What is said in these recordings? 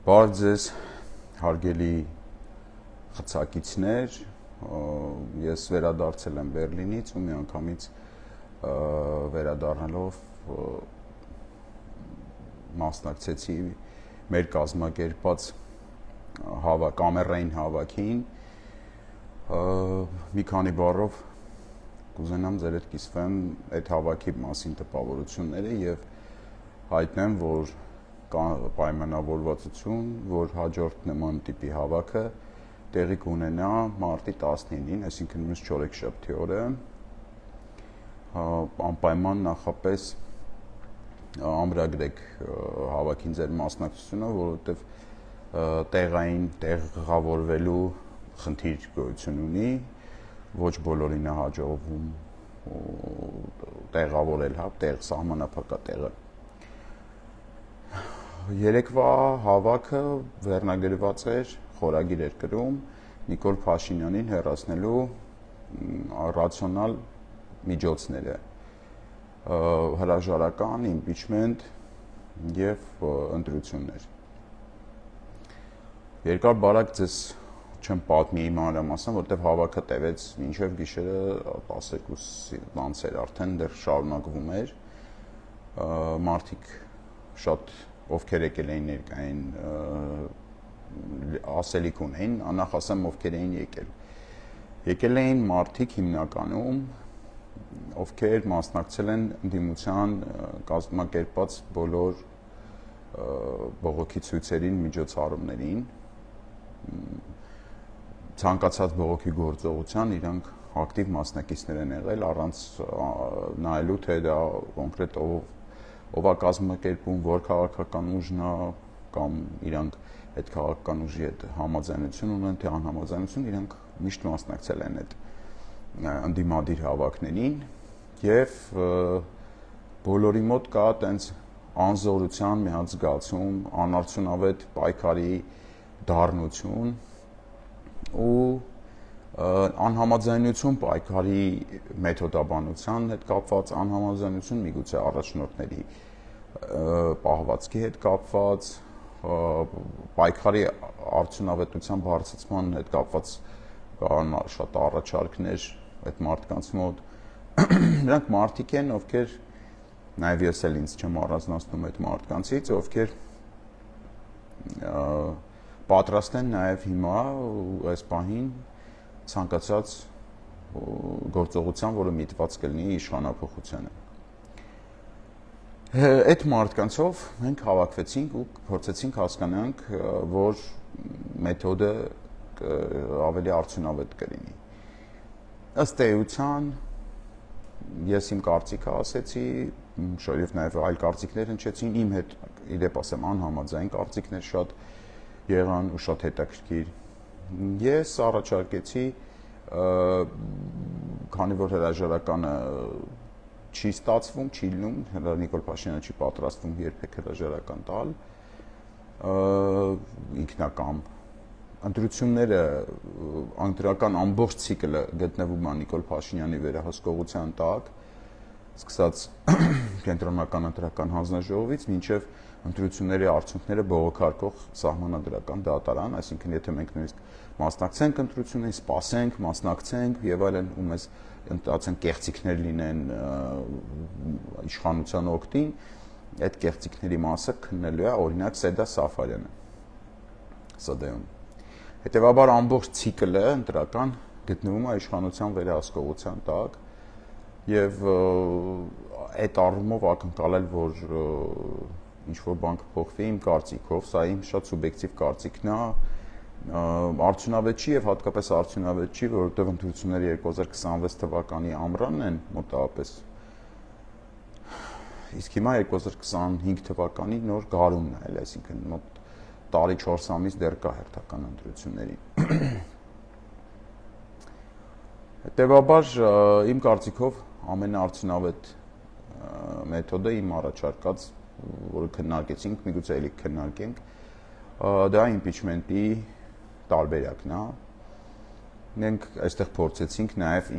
Բարև ձեզ, հարգելի խցակիցներ, ես վերադարձել եմ Բերլինից ու միանգամից վերադառնալով մասնակցեցի մեր կազմակերպած կամերային հավաքին, մի քանի բառով կուզենամ ձեր հետ կիսվեմ այդ հավաքի մասին տպավորությունները եւ հայտնեմ, որ կա պայմանավորվածություն, որ հաջորդ նման տիպի հավաքը տեղի կունենա մարտի 19-ին, այսինքն մյուս չորեքշաբթի օրը, անպայման նախապես ամրագրեք հավաքին ձեր մասնակցությունը, որովհետև տեղավորվելու խնդիր գոյություն ունի, ոչ բոլորին է հաջողվում տեղավորել, տեղ սահմանափակա տեղը։ Երեկվա հավաքը վերնագրված էր, խորագիր էր գրում Նիկոլ Փաշինյանին հեռացնելու ռացիոնալ միջոցները, հրաժարական, իմպիչմենտ եւ ընտրություններ։ Երկար բարակ ձեզ չեմ պատմի մանրամասն, որտեղ հավաքը տևեց մինչև գիշերը 12-ից էր արդեն դեռ շարունակվում էր, մարդիկ շատ ովքեր եկել էին ներկային ասելիք ունեին, նախ ասեմ ովքեր էին եկել։ Եկել էին մարդիկ հիմնականում, ովքեր մասնակցել են ընդդիմության կազմակերպած բոլոր բողոքի ցույցերին, միջոցառումներին, ցանկացած բողոքի գործողության իրանք ակտիվ մասնակիցներ են եղել, առանց նայելու թե դա կոնկրետ ով է կազմակերպում, որ քաղաքական ուժն է կամ իրանք այդ քաղաքական ուժի հետ համաձայնություն ունեն, թե անհամաձայնություն, իրանք միշտ մասնակցել են այդ ընդդիմադիր հավաքներին եւ բոլորի մոտ կա այտենց անզորության մի հատ զգացում, անարդյունավետ պայքարի դառնություն ու անհամաձայնություն պայքարի մեթոդաբանության հետ կապված, անհամաձայնություն միգուցե առաջնորդների պահվածքի հետ կապված, պայքարի արդյունավետության բարձրացման հետ կապված կան շատ առաջարկներ այդ մարդկանց մոտ։ Նրանք մարդիկ են, ովքեր նաև ես էլ ինձ չեմ առանձնացնում այդ մարդկանցից, ովքեր պատրաստ են նաև հիմա այս պահին ցանկացած գործողության, որը միտված կլինի իշխանափոխությանը։ Այդ մարդկանցով մենք հավաքվեցինք ու փորձեցինք հասկանանք, որ մեթոդը ավելի արդյունավետ կլինի։ Ըստ էության ես իմ կարծիքը ասեցի, շարիվ նաև այլ կարծիքներ հնչեցին, իմ հետ իդեպ ասեմ անհամաձայն կարծիքներ շատ եղան ու շատ հետաքրքիր։ Ես առաջարկեցի, քանի որ հրաժարականը չի ստացվում, չի լինում, Նիկոլ Փաշինյանը չի պատրաստվում երբեք հրաժարական տալ, ինքնակամ ընտրությունները ընտրական ամբողջ ցիկլը գտնվում է Նիկոլ Փաշինյանի վերահսկողության տակ, սկսած կենտրոնական ընտրական հանձնաժողովից մինչև ընտրությունների արդյունքները բողոքարկող սահմանադրական դատարան, այսինքն եթե մենք նույնիսկ մասնակցենք ընտրություններին, սպասենք, մասնակցենք եւ այլն ու մեզ ընտածեն կեղծիքներ լինեն իշխանության օգտին, այդ կեղծիքների մասը քննելու է օրինակ Սեդա Սաֆարյանը, ՍԴ-ում։ Հետևաբար ամբողջ ցիկլը ընտրական գտնվում է իշխանության վերահսկողության տակ եւ այդ առումով ակնկալել, որ ինչ-որ բան կփոխվի իմ կարծիքով, սա իմ շատ սուբյեկտիվ կարծիքն է, արդյունավետ չի եւ հատկապես արդյունավետ չի, որովհետեւ ընտրությունները 2026 թվականի ամռանն են մոտավորապես, իսկ հիմա 2025 թվականի նոր գարունն է, այսինքն մոտ տարի 4 ամիս դեռ կա հերթական ընտրություններին։ Հետևաբար իմ կարծիքով ամենաարդյունավետ մեթոդը իմ առաջարկած, որը քննարկեցինք, միգուցե էլի քննարկենք, դա իմպիչմենտի տարբերակն է։ Մենք այստեղ փորձեցինք նաև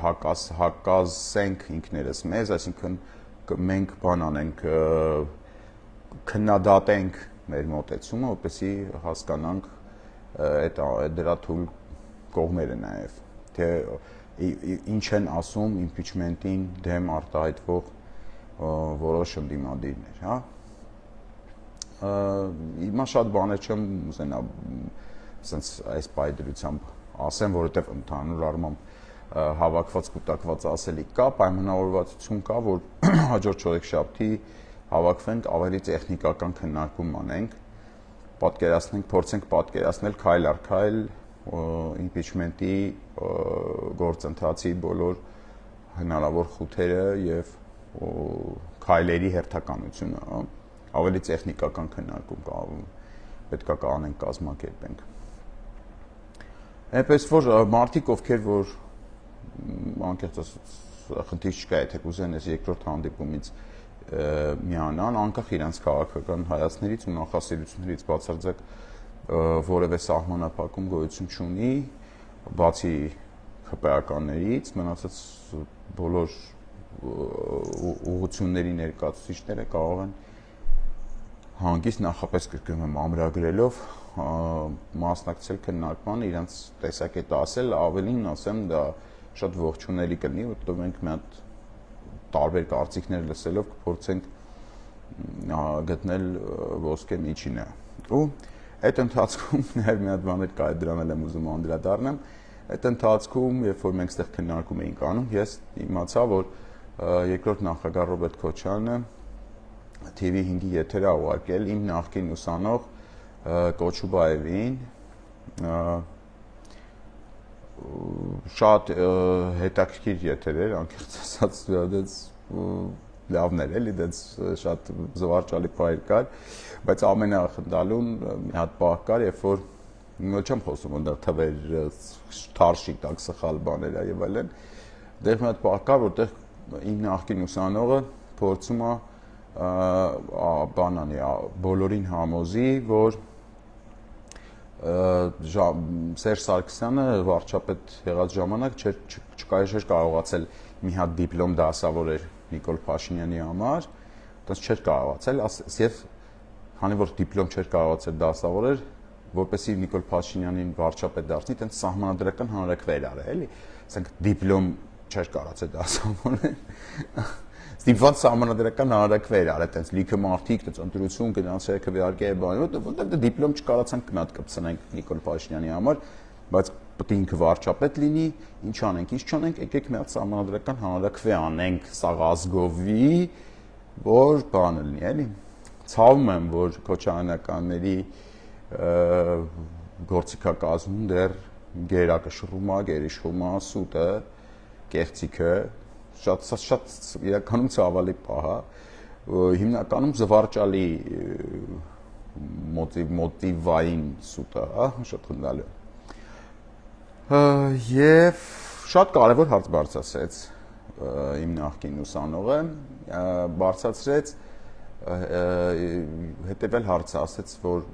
հակազենք ինքներս մեզ, այսինքն մենք բան անենք, քննադատենք մեր մոտեցումը, որպեսզի հասկանանք այդ դրա թույլ կողմերը նաև, թե ինչ են ասում impeachment-ին դեմ արտահայտվող որոշ ընդդիմադիրներ, հա։ Հիմա շատ բաներ չեմ ուզենա ասենց այս պայդրությամբ ասեմ, որովհետև ընդհանուր առմամբ հավաքված կուտակված ասելիք կա, պայմանավորվածություն կա, որ հաջորդ չորեքշաբթի հավաքվենք, ավելի տեխնիկական քննարկում անենք, փորձենք պատկերացնել քայլ առ քայլ impeachment-ի գործընթացի բոլոր հնարավոր խութերը եւ քայլերի հերթականությունը, ավելի տեխնիկական քննարկում պետքա կանենք, կազմակերպենք։ Այնպես որ մարդիկ, ովքեր որ անկեղծ ասած խնդիր չկա, եթե կուզեն այս երկրորդ հանդիպումից միանան, անկախ իրենց քաղաքական հայացքներից ու նախասիրություններից բացարձակ որևէ սահմանափակում գոյություն չունի, բացի ՀՊԱ-ականներից, մնացած բոլոր ուղղությունների ներկայացուցիչները կարող են հանգիստ նախապես կրկնում եմ ամրագրելով մասնակցել քննարկմանը, իրենց տեսակետը ասել, ավելին ասեմ, դա շատ ողջունելի կլինի, որովհետև մենք մի հատ տարբեր կարծիքներ լսելով կփորձենք գտնել ոսկե միջինը։ Ու այդ ընթացքում նաև մի հատ բաներ կա, դրան եմ ուզում անդրադառնամ, այդ ընթացքում, երբ որ մենք այդտեղ քննարկում էինք անում, ես իմացա, որ երկրորդ նախագահ Ռոբերտ Քոչարյանը TV5-ի եթեր է ուղարկել իմ նախկին ուսանող Կոչուբաևին, շատ հետաքրքիր եթեր էր, անկեղծ ասած, լավն էր, էլի, դից շատ զվարճալի բաներ կար, բայց ամենախնդալուն մի հատ բան կար, երբ որ չեմ խոսում այնտեղ թվեր, թարշի տակ սխալ բաներ եւ այլն, դեռ մի հատ բան կար, որտեղ իմ նախկին ուսանողը փորձում է բանանի բոլորին համոզի, որ Սերժ Սարգսյանը վարչապետ եղած ժամանակ չէր կարողացել մի հատ դիպլոմ դասավորել Նիկոլ Փաշինյանի համար, այդպես չէր կարողացել, եւ քանի որ դիպլոմ չէր կարողացել դասավորել, որպեսզի Նիկոլ Փաշինյանին վարչապետ դարձնի, այդպես սահմանադրական հանրակրվեր արել, էլի, ասենք դիպլոմ չէր կարողացել դասավորել, ստիպված սահմանադրական հանրակրվեր արել, այդպես լիքը մարդիկ, այդպես ընտրություն գնացել քվեարկել բանը, որտեղ դիպլոմ չկարողացան գնաց կպցնենք Նիկոլ Փաշինյանի համար, բայց պետք է ինքը վարչապետ լինի, ինչ անենք, ինչ չանենք, եկեք մի հատ սահմանադրական հանրակրվե անենք, սաղ ազգովի, որ բանը լինի, էլի։ Ցավում եմ, որ Քոչարյանականների գործիքակազմում դեռ գերակշռում է, գերիշխում է սուտը, կեղծիքը, շատ իրականում ցավալի պահ է, հիմնականում զվարճալի մոտիվային սուտը, շատ խնդալի։ Եվ շատ կարևոր հարց բարձրացրեց իմ նախկին ուսանողը, բարձրացրեց հետևյալ հարցը, ասեց, որ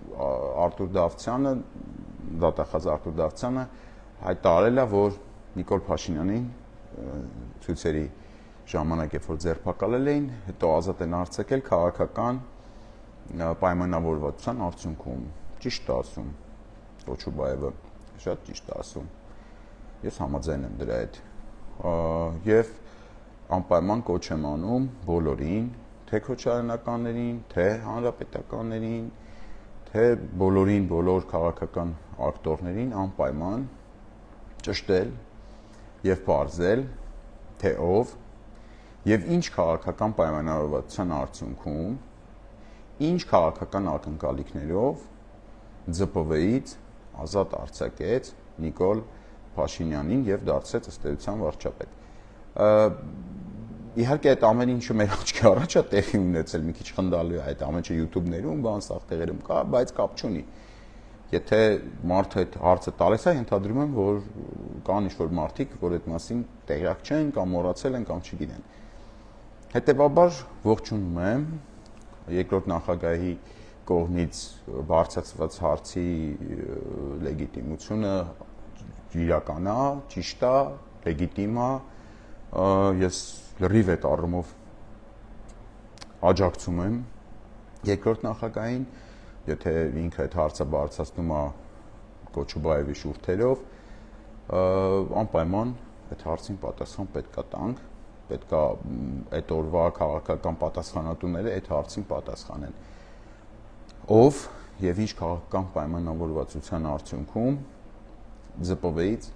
Արտուր Դավթյանը, դատախազ Արտուր Դավթյանը հայտարարել է, որ Նիկոլ Փաշինյանին ցույցերի ժամանակ, երբ որ ձերբակալել էին, հետո ազատ են արձակել քաղաքական պայմանավորվածության արդյունքում։ Ճիշտ է ասում Կոչուբաևը, շատ ճիշտ է ասում։ Ես համաձայն եմ դրա հետ։ Եվ անպայման կոչ եմ անում բոլորին, թե Քոչարյանականներին, թե հանրապետականներին, թե բոլորին, բոլոր քաղաքական ակտորներին անպայման ճշտել եւ բարձել, թե ով եւ ինչ քաղաքական պայմանավորվածության արդյունքում, ինչ քաղաքական ակնկալիքներով ԶՊՎ-ից ազատ արձակեց Նիկոլ Փաշինյանին եւ դարձրեց ըստ էության վարչապետ։ Իհարկե այդ ամեն ինչը մեր աչքի առաջ է տեղի ունեցել, մի քիչ խնդալու է այդ ամեն ինչը YouTube-ներում, բան սաղ տեղերում կա, բայց կապ չունի։ Եթե մարդը այդ հարցը տալիս է, ենթադրում եմ, որ կան ինչ-որ մարդիկ, որ այդ մասին տեղյակ չեն կամ մոռացել են կամ չգիտեն։ Հետևաբար ողջունում եմ երկրորդ նախագահի կողմից բարձրացված հարցի լեգիտիմությունը իրական է, ճիշտ է, լեգիտիմ է, ես լրիվ այդ առումով աջակցում եմ երկրորդ նախագահին, եթե ինքը այդ հարցը բարձրացնում է Կոչուբաևի շուրթերով, անպայման այդ հարցին պատասխան պետք է տանք, պետք է այդ օրվա քաղաքական պատասխանատուները այդ հարցին պատասխանեն։ Ով եւ ինչ քաղաքական պայմանավորվածության արդյունքում ԶՊՎ-ից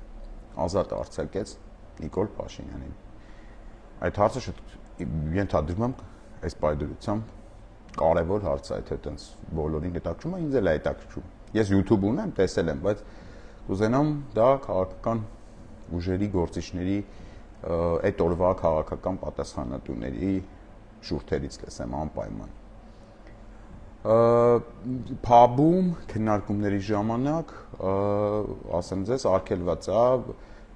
ազատ արձակեց Նիկոլ Փաշինյանին։ Այդ հարցը շատ ենթադրում եմ այս պայմանությամբ կարևոր հարց է, թե այտենց բոլորին հետաքրում է, ինձ էլ է հետաքրքրում։ Ես YouTube ունեմ, տեսել եմ, բայց կուզենամ դա քաղաքական ուժերի գործիչների այդ օրվա քաղաքական պատասխանատուների շուրթերից լսեմ անպայման։ Փաբում քննարկումների ժամանակ ասեմ ձեզ արգելված է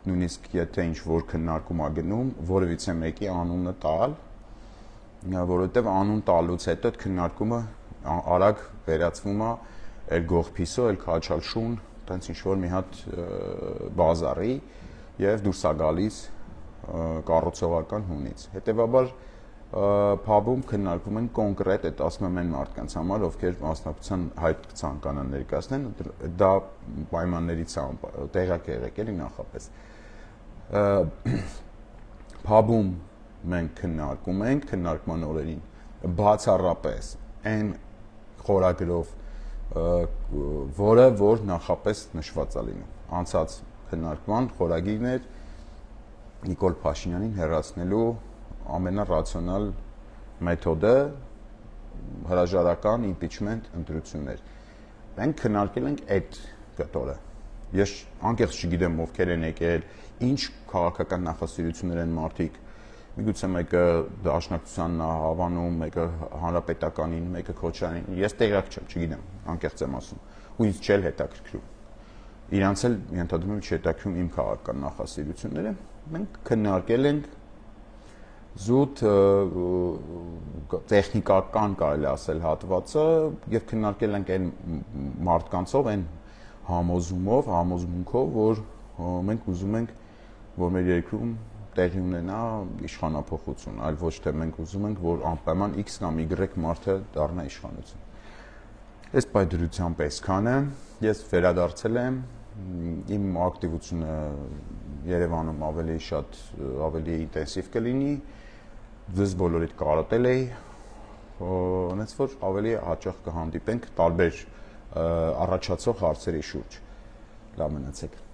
նույնիսկ եթե ինչ որ քննարկում ա գնում որևիցե մեկի անունը տալ, որովհետև անուն տալուց հետո այդ քննարկումը արագ վերածվում է այլ գողփիսո, այլ քաչալշուն, տենց ինչ որ մի հատ բազարի եւ դուրս է գալիս կառուցողական հունից։ Հետևաբար փաբում քննարկվում են կոնկրետ այդ ասում եմ այն մարդկանց համար, ովքեր մասնակցության հայտ կցանկանան ներկայացնեն, դա պայմաններից է տեղակ է եղել էլի նախապես։ Փաբում մենք քննարկում ենք քննարկման օրերին բացառապես այն խորագրով, որ նախապես նշված է լինում։ Անցած քննարկման խորագիրն էր Նիկոլ Փաշինյանին հեռացնելու ամենառացիոնալ մեթոդը հրաժարական impeachment ընտրություններ։ Մենք քննարկել ենք այդ կտորը։ Ես անկեղծ չգիտեմ ովքեր են եկել, ինչ քաղաքական նախասիրություններ են մարդիկ, միգուցե մեկը դաշնակցությանն է հավանում, մեկը հանրապետականին, մեկը Քոչարյանին, ես տեղյակ չեմ, չգիտեմ, անկեղծ եմ ասում, ու ինձ չէ հետաքրքրում։ Իրանց էլ ենթադրում եմ չհետաքրքրում իմ քաղաքական նախասիրությունները, մենք քննարկել ենք զուտ տեխնիկական կարելի ասել հատվածը եւ քննարկել ենք այն մարդկանցով, այն համոզմունքով, որ մենք ուզում ենք, որ մեր երկրում տեղի ունենա իշխանափոխություն, այլ ոչ թե մենք ուզում ենք, որ անպայման X կամ Y մարդը դառնա իշխանություն։ Այս պայդրությամբ այսքանը ես վերադարձել եմ, իմ ակտիվությունը Երևանում ավելի շատ, ավելի ինտենսիվ կլինի, ձեզ բոլորիդ կարոտել էի, այնպես որ ավելի հաճախ կհանդիպենք տարբեր առաջացող հարցերի շուրջ։ Լավ մնացեք։